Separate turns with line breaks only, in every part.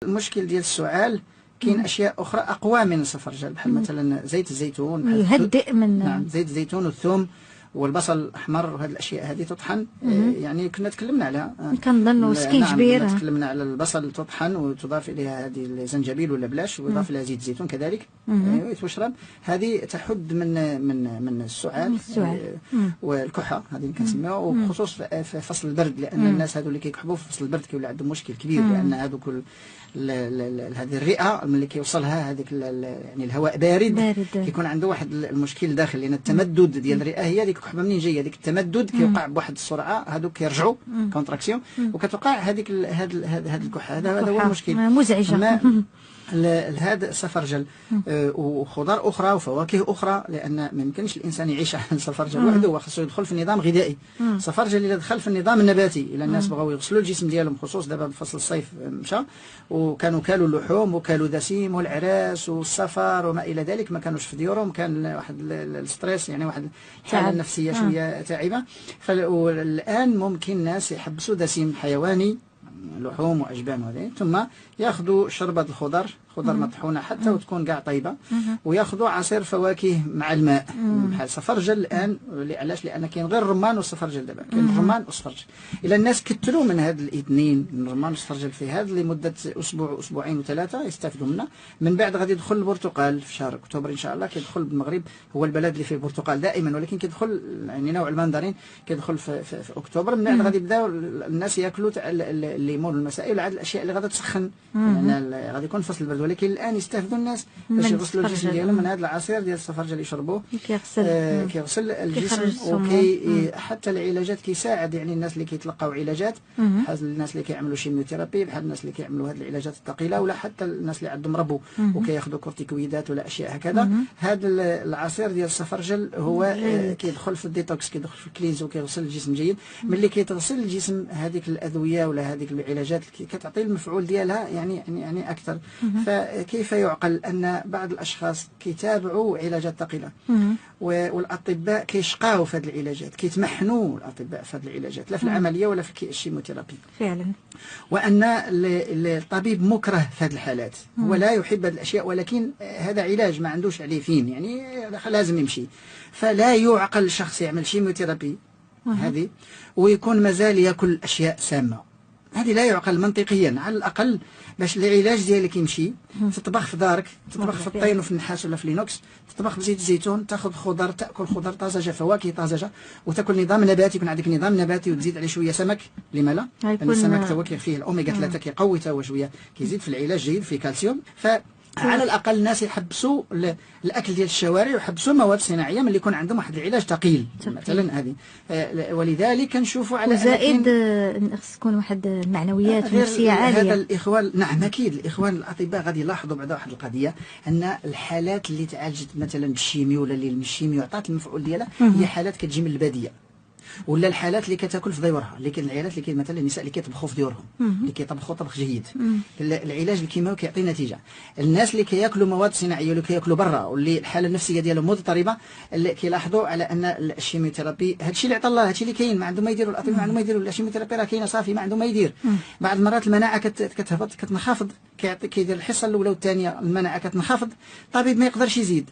المشكل ديال السعال كاين اشياء اخرى اقوى من الصفرجل، بحال مثلا زيت الزيتون، بحال
يهدئ من
نعم زيت الزيتون والثوم والبصل الاحمر، وهذه الاشياء هذه تطحن. يعني كنا تكلمنا عليها،
كنظن وسكين كبير.
نعم تكلمنا على البصل تطحن وتضاف اليها هذه الزنجبيل ولا بلاش، ويضاف لها زيت الزيتون كذلك وتشرب. هذه تحد من السعال والكحه، هذه كنسميوها، وبخصوص في فصل البرد، لان الناس هذو اللي كيكحبوا في فصل البرد كيولي عندهم مشكل كبير، لان هذوك هذه الرئه ملي كيوصلها هذيك يعني الهواء بارد كيكون عنده واحد المشكل داخل، لان التمدد ديال الرئه هي هذيك الكحبه منين جايه، هذيك التمدد كيوقع بواحد السرعه، هذوك كيرجعوا كونتراكسيون، وكتوقع هذيك هذا الكحه. هذا هو المشكل
مزعجه.
هذا الصفرجل وخضار اخرى وفواكه اخرى، لان ما يمكنش الانسان يعيش على الصفرجل وحده، وخاصو يدخل في النظام الغذائي. الصفرجل اذا دخل في النظام النباتي، الا الناس بغاو يغسلوا الجسم ديالهم، خصوص دابا بفصل الصيف مشى، وكانوا كالوا اللحوم وكالوا دسيم والعراس والسفر وما الى ذلك، ما كانوش في ديورهم، كان واحد الستريس، يعني واحد الحاله النفسيه شويه تعبه. فالان ممكن الناس يحبسوا دسيم حيواني، لحوم واجبان وهذه، ثم ياخذوا شربة الخضر، خضر مطحونه حتى وتكون كاع طيبه، وياخذوا عصير فواكه مع الماء بحال صفرجل. الان علاش؟ لان كاين غير الرمان والصفرجل دابا، كاين الرمان والصفرجل. الا الناس كثروا من هاد الاثنين، من الرمان والصفرجل، في هذا لمده اسبوع اسبوعين وثلاثه يستافدوا منه. من بعد غادي يدخل البرتقال في شهر اكتوبر ان شاء الله، كيدخل بالمغرب، هو البلد اللي فيه البرتقال دائما، ولكن كيدخل يعني نوع المندرين كيدخل في اكتوبر. من بعد غادي يبداو الناس ياكلوا الليمون والمسائل وعاد الاشياء اللي غادا تسخن، يعني غادي يكون فصل البرد، ولكن الان يستافدوا الناس باش يغسلوا الجسم ديالهم من هذا العصير ديال الصفرجل يشربوه، كيغسل الجسم، وكي حتى العلاجات كيساعد، يعني الناس اللي كيتلقاو علاجات، بحال الناس اللي كيعملوا شيميوثيرابي، بحال الناس اللي كيعملوا هذه العلاجات الثقيله، ولا حتى الناس اللي عندهم ربو وكياخذوا كورتيكويدات ولا اشياء هكذا. هذا العصير ديال الصفرجل هو كيدخل في الديتوكس، كيدخل في الكلينز، وكيغسل الجسم جيد. ملي كيتغسل الجسم هذيك الادويه ولا هذيك العلاجات كتعطي المفعول ديالها يعني اكثر. فكيف يعقل ان بعض الاشخاص كيتابعوا علاجات ثقيله، والاطباء كيشقاو في هذه العلاجات، كيتمحنوا الاطباء في هذه العلاجات، لا في العمليه ولا في الشيموثيرابي فعلا، وان الطبيب مكره في هذه الحالات، هو لا يحب هذه الاشياء، ولكن هذا علاج ما عندوش عليه فين، يعني لازم يمشي. فلا يعقل شخص يعمل شيموثيرابي هذه ويكون مازال ياكل اشياء سامه، هذه لا يعقل منطقيا. على الاقل باش العلاج ديالك يمشي، تطبخ في دارك، تطبخ في الطين وفي النحاس ولا في لينوكس، تطبخ بزيت الزيتون، تاخذ خضر، تاكل خضر طازجه، فواكه طازجه، وتاكل نظام نباتي، يكون عندك نظام نباتي، وتزيد عليه شويه سمك. لما لا؟ لان السمك توا فيه الاوميغا 3 كيقوي توا شويه، كيزيد في العلاج جيد، فيه كالسيوم. على الاقل الناس يحبسوا الاكل ديال الشوارع، ويحبسوا المواد الصناعيه ملي يكون عندهم واحد العلاج ثقيل مثلا هذه. ولذلك كنشوفوا على
زائد خص تكون واحد المعنويات النفسيه عاليه.
هذا الاخوان، نعم اكيد الاخوان الاطباء غادي يلاحظوا بعد واحد القضيه، ان الحالات اللي تعالجت مثلا بالشيمي ولا اللي الشيمي وعطات المفعول ديالها هي حالات كتجي من الباديه، ولا الحالات اللي كتاكل في ديورها، اللي كاين العائلات اللي مثلا النساء اللي كيطبخوا في ديورهم، اللي كيطبخوا طبخ جيد، العلاج الكيماوي كيعطي نتيجه. الناس اللي كياكلوا مواد صناعيه واللي كياكلوا برا واللي الحاله النفسيه ديالهم مضطربه، اللي كيلاحظوا على ان الشيميوثيرابي هادشي اللي عطى الله، هادشي اللي كاين، ما عندهم ما يديروا، الاطباء ما عندهم ما يديروا، الشيميوثيرابي راه كاينه صافي ما عندهم ما يدير. بعض المرات المناعه كتهبط، كتنخفض، كيدير الحصه الاولى والثانيه المناعه كتنخفض، الطبيب ما يقدرش يزيد.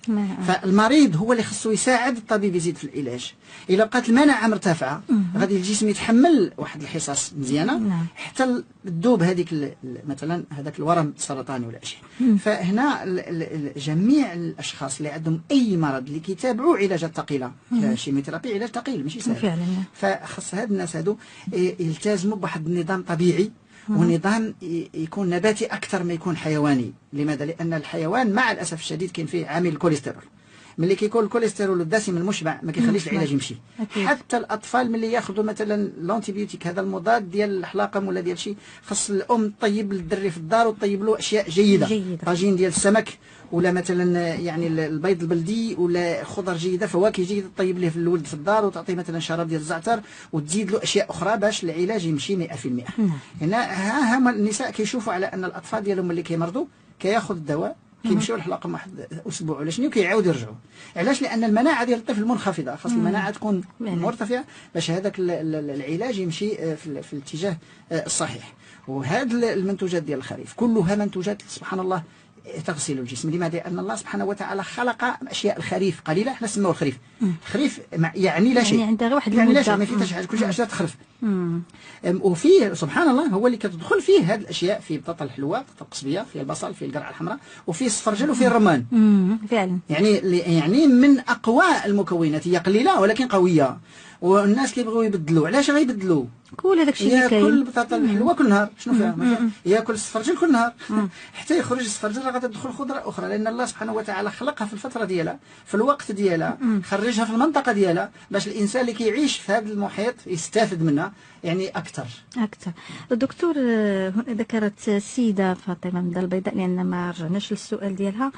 فالمريض هو اللي خصو يساعد الطبيب يزيد في العلاج. الا بقات المناعه مرتفعه غادي الجسم يتحمل واحد الحصص مزيانه حتى تذوب هذيك مثلا هذاك الورم السرطاني ولا شيء. فهنا جميع الاشخاص اللي عندهم اي مرض اللي كيتابعوا علاجات ثقيله، الشيميوثيرابي علاج ثقيل ماشي سهل، فخص هاد الناس هادو يلتزموا بواحد النظام طبيعي، ونظام يكون نباتي اكثر ما يكون حيواني. لماذا؟ لان الحيوان مع الاسف الشديد كاين فيه عامل الكوليسترول، ملي كيكون الكوليسترول الدسم المشبع ما كيخليش العلاج يمشي. حتى الاطفال ملي ياخذوا مثلا لونتيبيوتيك، هذا المضاد ديال الحلاقم ولا ديال شي، خص الام طيب للدري في الدار وطيب له اشياء جيده، طاجين ديال السمك، ولا مثلا يعني البيض البلدي، ولا خضر جيده، فواكه جيده، طيب ليه في الولد في الدار، وتعطيه مثلا شراب ديال الزعتر، وتزيد له اشياء اخرى باش العلاج يمشي 100%. هنا هما النساء كيشوفوا على ان الاطفال ديالهم اللي كيمرضوا كياخذ الدواء، كيمشيو للحلاقه واحد اسبوع ولا شنو، كيعاودوا يرجعوا. علاش؟ لان المناعه ديال الطفل منخفضه، خاص المناعه تكون مرتفعه باش هذاك العلاج يمشي في الاتجاه الصحيح. وهذه المنتوجات ديال الخريف كلها منتوجات سبحان الله تغسل الجسم. لماذا؟ لأن الله سبحانه وتعالى خلق أشياء الخريف قليلة، احنا سموه الخريف. الخريف يعني لا شيء،
يعني عندها غير واحد
يعني لا شيء،
المدة.
ما فيه حتى شي حاجة، كل شيء أشياء تخرف. وفيه سبحان الله هو اللي كتدخل فيه هذه الأشياء، في بطاطا الحلوة، بطاطا القصبية، في البصل، في القرعة الحمراء، وفي الصفرجل، وفي الرمان.
فعلا.
يعني من أقوى المكونات، هي قليلة ولكن قوية، والناس كيبغيو يبدلوا. علاش غيبدلوا؟
كل هذاك الشيء اللي كاين،
ياكل البطاطا الحلوه كل نهار، شنو فيها؟ ما فيها. ياكل الصفرجل كل نهار حتى يخرج الصفرجل راه غتدخل خضره اخرى، لان الله سبحانه وتعالى خلقها في الفتره ديالها، في الوقت ديالها، خرجها في المنطقه ديالها باش الانسان اللي كيعيش في هذا المحيط يستافد منها يعني اكثر.
الدكتور ذكرت السيده فاطمه من البيضاء، لان ما رجعناش للسؤال ديالها،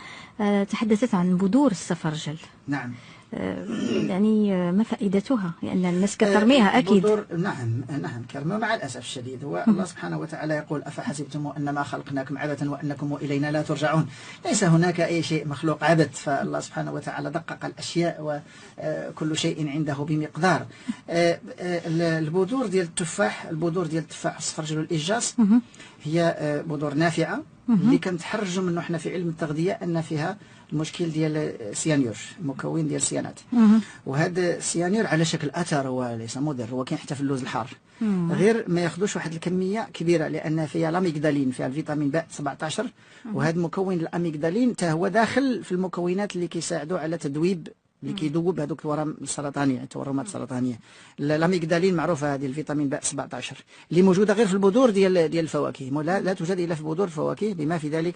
تحدثت عن بذور الصفرجل.
نعم.
يعني ما فائدتها؟ لأن الناس كترميها أكيد.
نعم كرمها مع الأسف الشديد. هو الله سبحانه وتعالى يقول أفحسبتم أنما خلقناكم عبثا وأنكم إلينا لا ترجعون. ليس هناك أي شيء مخلوق عبث، فالله سبحانه وتعالى دقق الأشياء وكل شيء عنده بمقدار. البذور ديال التفاح، البذور ديال التفاح الصفرجل والإيجاص هي بذور نافعة اللي كنتحرجوا منه احنا في علم التغذية أن فيها المشكل ديال السيانور، مكون ديال السيانات. وهذا السيانور على شكل اثر، هو ليس مضر، هو كاين حتى في اللوز الحار، غير ما ياخذوش واحد الكميه كبيره، لان فيها لاميغدالين، فيها الفيتامين ب 17. وهذا مكون الاميغدالين حتى هو داخل في المكونات اللي كيساعدوا على تذويب، اللي كيذوب هذوك الورم السرطانيه، التورمات السرطانيه. الاميغدالين معروفه، هذه الفيتامين ب 17 اللي موجوده غير في البذور ديال الفواكه، لا توجد الا في بذور الفواكه، بما في ذلك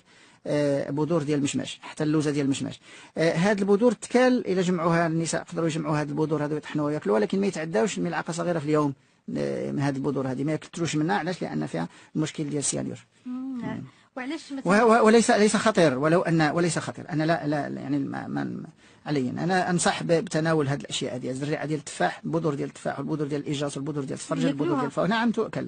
بذور ديال المشماش، حتى اللوزه ديال المشماش. هاد البذور تكال الى جمعوها النساء يقدروا يجمعوا هاد البذور هذو يطحنوها وياكلوها، ولكن ما يتعداوش ملعقه صغيره في اليوم من هاد البذور هذه، ما يكثروش منها. علاش؟ لان فيها المشكل ديال السيانور.
وعلاش
وليس خطير، وليس خطير. انا لا يعني ما عليا انا انصح بتناول هذه الاشياء هذه، الزريعه ديال التفاح، البذور ديال التفاح والبذور ديال الايجاص والبذور ديال الصفرجل والبذور ديال الفواكه. نعم تؤكل.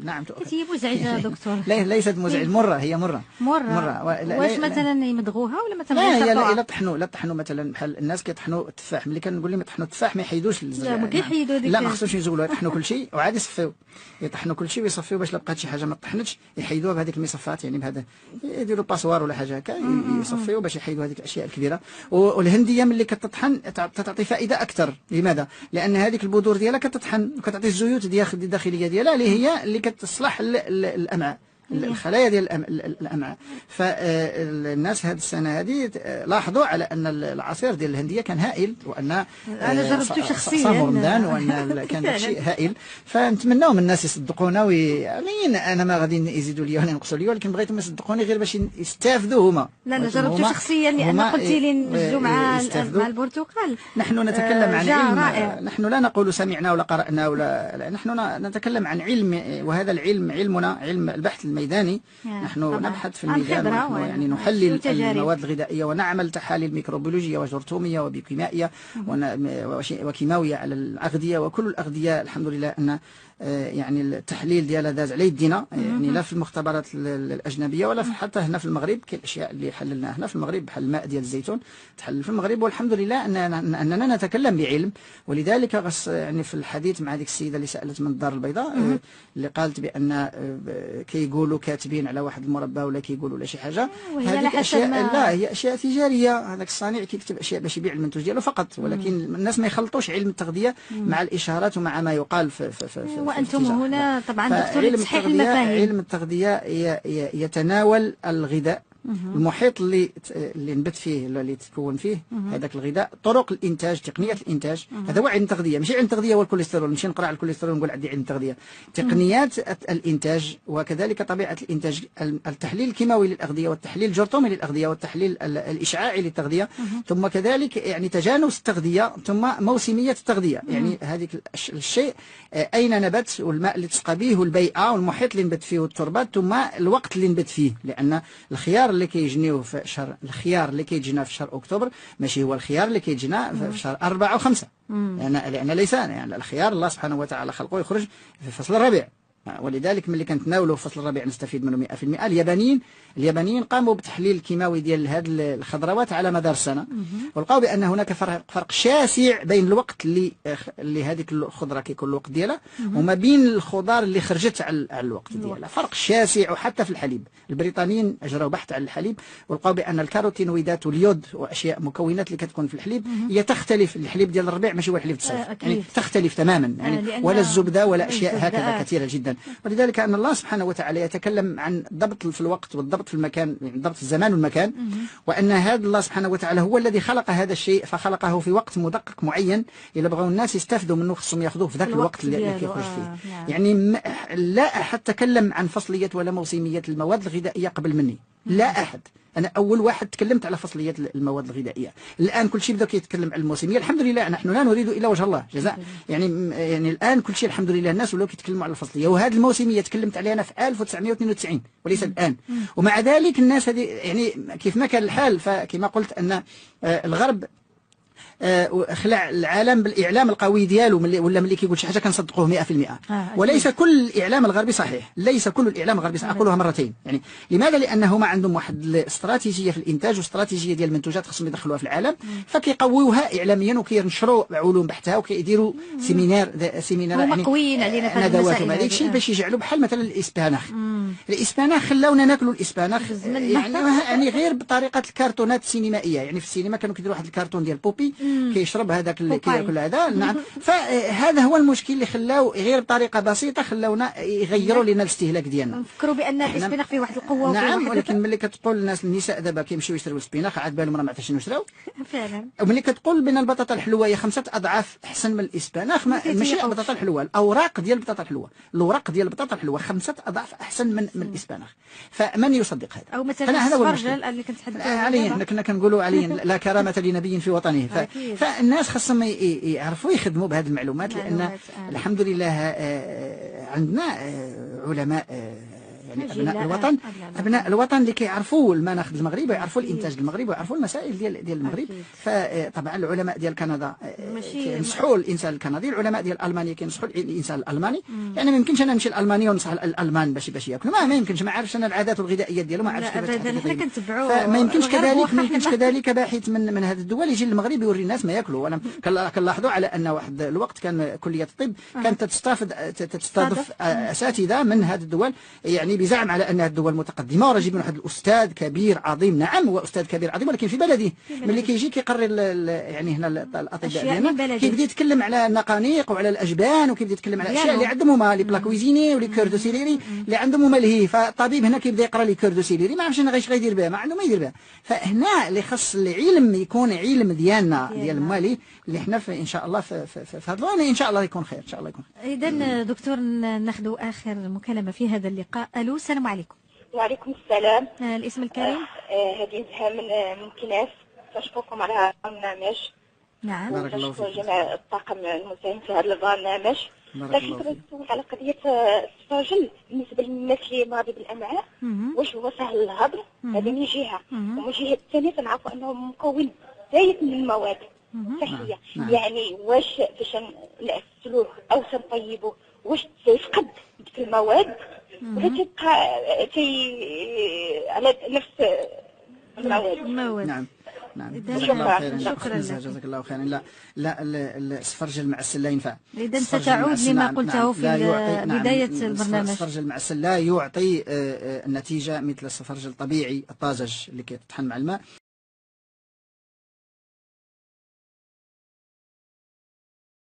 هي مزعجه دكتور؟
لا ليست مزعجه، مرة هي مرة.
واش مثلا يمضغوها ولا مثلا
لا طحنوا مثلا بحال الناس كيطحنوا التفاح، ملي كنقول لهم يطحنوا التفاح ما يحيدوش الزريعه،
ما كيحيدوا هذيك،
لا ما خصهمش يزولوا، يطحنوا كل شيء وعاد يصفيو، يطحنوا كل شيء ويصفيو باش لا بقات شي حاجه ما طحنتش يحيدوها بهذيك المصفات، يعني بهذا يديروا باسوار ولا حاجه هكا يصفيو باش يحيدوا هذيك الاشياء الكبيره. والهنديه ملي كتطحن تعطي فائده اكثر. لماذا؟ لان هذيك البذور ديالها كتطحن وكتعطي الزيوت الداخليه ديالها اللي هي اللي كتصلح الامعاء، الخلايا ديال الامعاء. فالناس هذه السنه هذه لاحظوا على ان العصير ديال الهنديه كان هائل، وان
انا جربته شخصيا
صام رمضان، وان كان شيء هائل. فنتمناو من الناس يصدقونا انا ما غادي يزيدوا لي ولا ينقصوا لي، ولكن بغيتهم يصدقوني غير باش يستافدوا هما.
لا انا جربته شخصيا، لان قلت لي نمزجوا مع البرتقال.
نحن نتكلم عن علم، نحن لا نقول سمعنا ولا قرأنا ولا نحن نتكلم عن علم، وهذا العلم علمنا علم البحث الميداني. نحن نبحث في الميدان، ونحن يعني نحلل المواد الغذائية ونعمل تحاليل ميكروبيولوجية وجرثومية وبيوكيمائية وكيماوية على الأغذية، وكل الأغذية الحمد لله أن يعني التحليل ديالها داز على يدينا، يعني لا في المختبرات الأجنبية ولا حتى هنا في المغرب. كاين الأشياء اللي حللناها هنا في المغرب بحال الماء ديال الزيتون تحلل في المغرب، والحمد لله أننا نتكلم بعلم. ولذلك غص يعني في الحديث مع ديك السيدة اللي سألت من الدار البيضاء، اللي قالت بأن كيقولوا كاتبين على واحد المربى ولا كيقولوا لا شي حاجة، هذيك أشياء لا هي أشياء تجارية. هذاك الصانع كيكتب أشياء باش يبيع المنتوج ديالو فقط، ولكن الناس ما يخلطوش علم التغذية مع الإشارات ومع ما يقال في
وأنتم هنا طبعا دكتور تصحيح المفاهيم.
علم التغذية يتناول الغذاء، المحيط اللي نبت فيه، اللي يتكون فيه هذاك الغذاء، طرق الانتاج، تقنيات الانتاج. هذا هو علم التغذيه، ماشي علم التغذيه والكوليسترول نمشي نقرا على الكوليسترول ونقول عندي علم التغذيه. تقنيات الانتاج، وكذلك طبيعه الانتاج، التحليل الكيماوي للاغذيه، والتحليل الجرثومي للاغذيه، والتحليل الاشعاعي للتغذيه، ثم كذلك يعني تجانس التغذيه، ثم موسميه التغذيه. يعني هذيك الشيء اين نبت، والماء اللي تسقى به، والبيئه والمحيط اللي نبت فيه، والتربات، ثم الوقت اللي نبت فيه. لان الخيار اللي كيجنيوه في شهر، الخيار اللي كيجينا في شهر اكتوبر ماشي هو الخيار اللي كيجينا في شهر 4 و5. لان ليس يعني الخيار الله سبحانه وتعالى خلقه يخرج في فصل الربيع، ولذلك ملي كنتناولوا في الفصل الرابع نستفيد منه 100%. اليابانيين قاموا بتحليل الكيماوي ديال هذه الخضروات على مدار السنه، ولقاو بان هناك فرق شاسع بين الوقت اللي هذيك الخضره كيكون الوقت ديالها وما بين الخضار اللي خرجت على الوقت ديالها، فرق شاسع. وحتى في الحليب البريطانيين اجراوا بحث على الحليب ولقاو بان الكاروتينويدات واليود واشياء مكونات اللي كتكون في الحليب هي تختلف. الحليب ديال الربيع ماشي هو الحليب الصيف، يعني تختلف تماما، يعني ولا الزبده ولا اشياء هكذا كثيره جدا. ولذلك ان الله سبحانه وتعالى يتكلم عن الضبط في الوقت والضبط في المكان، يعني ضبط الزمان والمكان، وان هذا الله سبحانه وتعالى هو الذي خلق هذا الشيء، فخلقه في وقت مدقق معين. الا بغاو الناس يستافدوا منه خصهم ياخذوه في ذاك الوقت اللي كيخرج فيه. يعني لا احد تكلم عن فصليه ولا موسميه المواد الغذائيه قبل مني، لا احد. أنا أول واحد تكلمت على فصلية المواد الغذائية. الآن كل شيء بدأ يتكلم عن الموسمية، الحمد لله. نحن لا نريد إلا وجه الله جزاء، يعني الآن كل شيء الحمد لله الناس ولاو يتكلموا على الفصلية. وهذه الموسمية تكلمت عليها أنا في 1992 وليس الآن. ومع ذلك الناس هذه يعني كيف ما كان الحال، فكما قلت أن الغرب خلع العالم بالاعلام القوي ديالو، ولا ملي كيقول شي حاجه كنصدقوه 100%. وليس كل الاعلام الغربي صحيح، ليس كل الاعلام الغربي صحيح. اقولها مرتين. يعني لماذا؟ لانه ما عندهم واحد الاستراتيجيه في الانتاج واستراتيجيه ديال المنتوجات خصهم يدخلوها في العالم، فكيقووها اعلاميا وكينشروا علوم بحثها وكيديروا سيمينار
يعني مقويين علينا في هذا
المسائل هذيك الشيء باش يجعلوا بحال مثلا الاسباناخ خلاونا ناكلوا الاسباناخ يعني غير بطريقه الكرتونات السينمائيه. يعني في السينما كانوا كيديروا واحد الكرتون ديال بوبي كيشرب هذاك اللي كياكل هذا. نعم. فهذا هو المشكل اللي خلاو غير بطريقه بسيطه خلاونا يغيروا لنا الاستهلاك ديالنا.
نفكروا بان الاسباناخ فيه واحد القوه.
نعم. ولكن ملي كتقول الناس النساء دابا كيمشيو يشريو السبيناخ عاد بالهم راه ما عرفتش شنو شراو
فعلا.
وملي كتقول بان البطاطا الحلوه هي 5 أضعاف احسن من الاسباناخ، ماشي البطاطا الحلوه، الاوراق ديال البطاطا الحلوه، الوراق ديال البطاطا الحلوه 5 أضعاف احسن من الاسباناخ. فمن يصدق هذا؟
او مثلا السفرجل اللي كنتحدثوا
عليه، كنا كنقولوا عليه لا كرامه لنبي في وطنه. فالناس خاصهم يعرفوا يخدموا بهذه المعلومات، لان الحمد لله عندنا علماء يعني ابناء الوطن اللي كيعرفوا المناخ المغرب ويعرفوا الانتاج المغرب ويعرفوا المسائل ديال المغرب. فطبعا العلماء ديال كندا كينصحوا الانسان الكندي، العلماء ديال المانيا كينصحوا الانسان الالماني. يعني ما يمكنش انا نمشي لالمانيا ونصح الالمان باش ياكلوا، ما يمكنش، ما عارفش انا العادات والغذائيه ديالهم، ما عارفش كيفاش كنتبعوا. فما يمكنش كذلك باحث من هذه الدول يجي للمغرب يوري الناس ما ياكلوا. وانا كنلاحظوا على ان واحد الوقت كان كليه الطب كانت تستضيف اساتذه من هذه الدول، يعني بزعم على ان الدول متقدمه، وراه جايبين واحد الاستاذ كبير عظيم. نعم هو استاذ كبير عظيم، ولكن في بلده ملي كيجي كيقرر يعني هنا الاطباء ديالنا كيبدا يتكلم على النقانيق وعلى الاجبان، وكيبدا يتكلم على الاشياء اللي عندهم هما لي بلا كويزيني ولي كور دو سيليري اللي عندهم هما لهي. فالطبيب هنا كيبدا يقرا لي كور دو سيليري ما عرفش اش غيدير بها، ما عنده ما يدير بها. فهنا اللي خص العلم يكون علم ديالنا ديال المالي اللي حنا ان شاء الله في هذا ان شاء الله يكون خير، ان شاء الله يكون خير.
اذا دكتور ناخذ اخر مكالمه في هذا اللقاء. الو السلام عليكم.
وعليكم السلام.
الاسم الكريم؟
هذه زهام من كناس. نشكركم على البرنامج.
نعم.
بارك الله فيك.
جميع الطاقم المساهم في هذا البرنامج. لكن كنت نسول على قضيه السفرجل بالنسبه للناس اللي مرضى بالامعاء، واش هو سهل الهضر؟ هذه من جهه، ومن جهه الثانيه كنعرفوا انه مكون زايد من المواد صحيه. يعني واش باش نغسلوه او نطيبوه واش تيفقد في المواد ولا تبقى على نفس المواد؟
نعم. جزاك الله خيرا. شكرا لك. جزاك الله خيرا. لا السفرجل المعسل لا ينفع.
إذا ستعود لما قلته في بداية البرنامج.
السفرجل المعسل لا يعطي النتيجة مثل السفرجل الطبيعي الطازج اللي كيتطحن مع الماء.